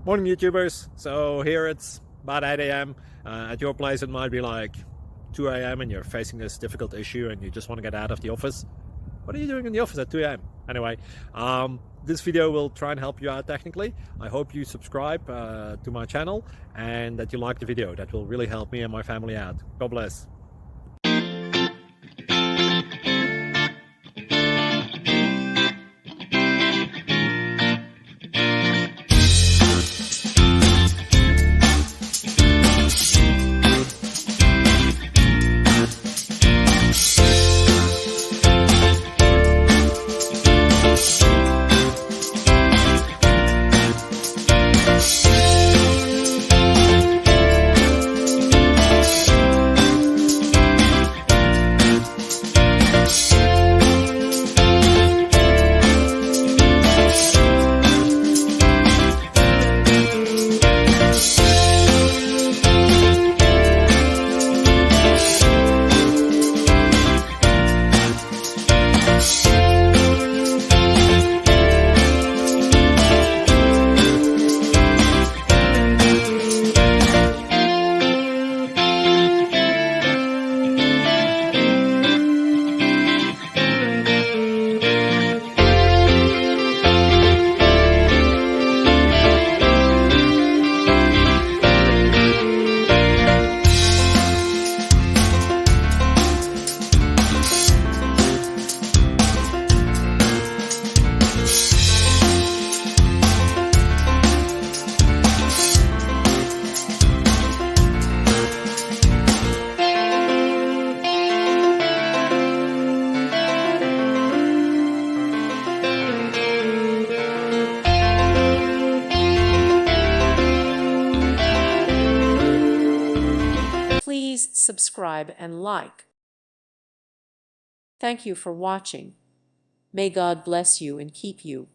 Morning YouTubers. So here it's about 8 a.m. At your place it might be like 2 a.m. and you're facing this difficult issue and you just want to get out of the office. What are you doing in the office at 2 a.m.? Anyway, this video will try and help you out technically. I hope you subscribe to my channel and that you like the video. That will really help me and my family out. God bless. Please subscribe and like. Thank you for watching. May God bless you and keep you.